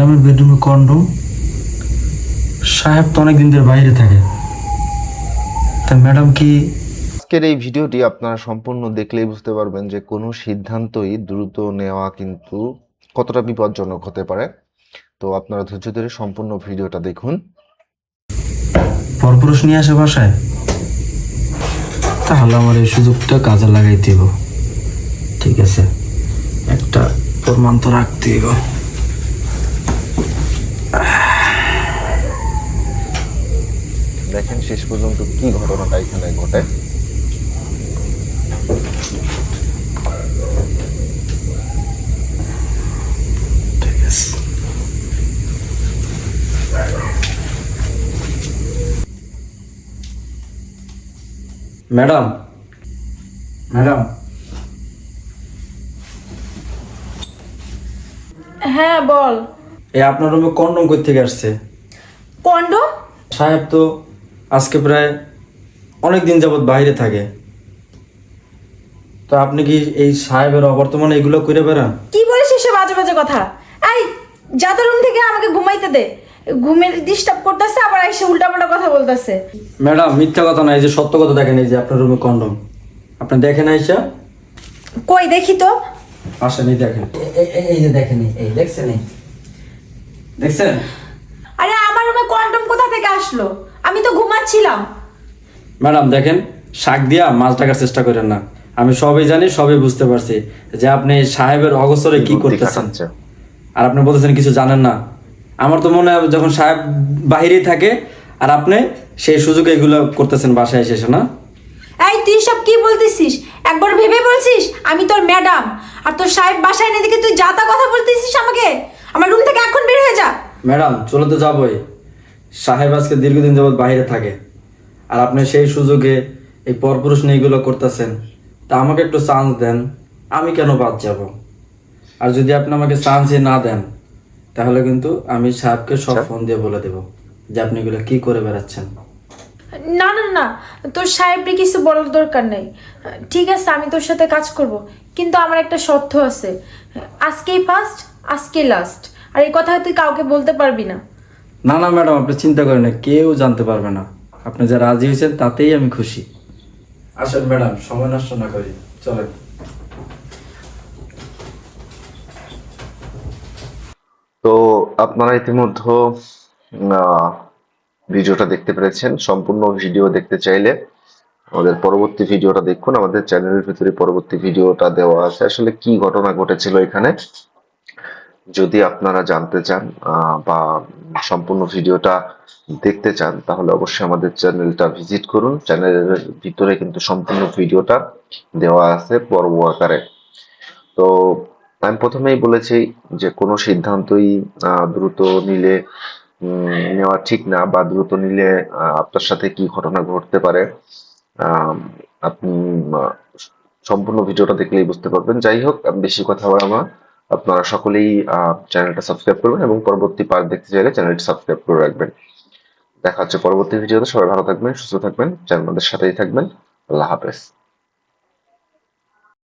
ম্যাডামের বেডরুমে কন্ডম। সাহেব তো অনেকদিন ধরে বাইরে থাকে, তা ম্যাডাম কি? আজকের এই ভিডিওটি আপনারা সম্পূর্ণ দেখলেই বুঝতে পারবেন যে কোনো সিদ্ধান্তই দ্রুত নেওয়া কিন্তু কতটা বিপজ্জনক হতে পারে। তো আপনারা ধৈর্য ধরে সম্পূর্ণ ভিডিওটা দেখুন। পরপুরুষ নিয়ে আসে বাসায়, তাহলে আমার এই সুযোগটা কাজে লাগাই দিব। ঠিক আছে, একটা প্রমাণ তো রাখতে দিব। দেখেন শেষ পর্যন্ত কি ঘটনাটা এখানে ঘটে। ঠিক আছে, ম্যাডাম ম্যাডাম হ্যাঁ বল। এই আপনার রুমে কন্ডম কই থেকে আসছে? কন্ডম? সাহেব তো আজকে প্রায় অনেক দিন যাবত বাইরে থাকে, তো আপনি কি এই সাহেবের অবর্তমানে এগুলো করে বেড়ান? কি বলিস এসব বাজে বাজে কথা? এই যা তো রুম থেকে, আমাকে ঘুমাইতে দে। ঘুমের ডিস্টার্ব করতেছে, আবার এসে উল্টাপাল্টা কথা বলতেছে। ম্যাডাম মিথ্যা কথা নাই, যে সত্য কথা দেখেন। এই যে আপনার রুমে কন্ডম, আপনি দেখেন আইসা। কই দেখি তো। আসেন, এই দেখেন, এই যে দেখেন, এই দেখছেন, এই দেখছেন? আরে আমার রুমে কন্ডম কোথা থেকে আসলো? আমি তো ঘুমাচ্ছিলাম। ম্যাডাম দেখেন, শাক দিয়া মাছ ঢাকার চেষ্টা করেন না। আমি সবই জানি, সবই বুঝতে পারছি যে আপনি সাহেবের অগোচরে কি করতেছেন, আর আপনি বলতেছেন কিছু জানেন না। আমার তো মনে হয় যখন সাহেব বাহিরেই থাকে আর আপনি সেই সুযোগে এগুলো করতেছেন বাসায় এসে, না? এই তুই সব কি বলতেছিস? একবার ভেবে বলছিস আমি তোর ম্যাডাম, আর তোর সাহেব বাসায় এনে দেখে তুই যা তা কথা বলতেছিস আমাকে? আমার রুম থেকে এখন বের হয়ে যা। ম্যাডাম চলে তো যাবই, সাহেব আজকে দীর্ঘদিন যাবৎ বাইরে থাকে, আর আপনি সেই সুযোগে এই পরপুরুষ নিয়ে এগুলো করতেছেন। তা আমাকে একটু চান্স দেন, আমি কেন বাদ যাব? আর যদি আপনি আমাকে চান্সই না দেন, তাহলে কিন্তু আমি সাহেবকে সব ফোন দিয়ে বলে দেব যে আপনি এগুলো কি করে বেড়াচ্ছেন। না না না, তোর সাহেবরে কিছু বলার দরকার নেই। ঠিক আছে, আমি তোর সাথে কাজ করব, কিন্তু আমার একটা শর্ত আছে। আজকেই ফার্স্ট, আজকেই লাস্ট। আর এই কথা তুই কাউকে বলতে পারবি না। না না ম্যাডাম, আপনি চিন্তা করেন না, কেউ জানতে পারবে না। আপনি যা রাজি হয়েছেন তাতেই আমি খুশি। আসেন ম্যাডাম, সময় নষ্ট না করি, চলেন। তো আপনারা ইতিমধ্যে ভিডিওটা দেখতে পেরেছেন। সম্পূর্ণ ভিডিও দেখতে চাইলে আমাদের পরবর্তী ভিডিওটা দেখুন। আমাদের চ্যানেলের ভিতরে পরবর্তী ভিডিওটা দেওয়া আছে, আসলে কি ঘটনা ঘটেছিল এখানে। যদি আপনারা জানতে চান বা সম্পূর্ণ ভিডিওটা দেখতে চান, তাহলে অবশ্যই আমাদের চ্যানেলটা ভিজিট করুন। চ্যানেলের ভিতরে কিন্তু সম্পূর্ণ ভিডিওটা দেওয়া আছে পর্ব আকারে। তো আমি প্রথমেই বলেছি যে কোনো সিদ্ধান্তই দ্রুত নিলে নেওয়া ঠিক না, বা দ্রুত নিলে আপনার সাথে কি ঘটনা ঘটতে পারে আপনি সম্পূর্ণ ভিডিওটা দেখলেই বুঝতে পারবেন। যাই হোক, আমি বেশি কথা বলবো না। আপনারা সকলেই চ্যানেলটা সাবস্ক্রাইব করবেন এবং পরবর্তী পার্ট দেখতে চাইলে চ্যানেলটি সাবস্ক্রাইব করে রাখবেন। দেখা হচ্ছে পরবর্তী ভিডিওতে। সবাই ভালো থাকবেন, সুস্থ থাকবেন, চ্যানেলের সাথেই থাকবেন। আল্লাহ হাফেজ।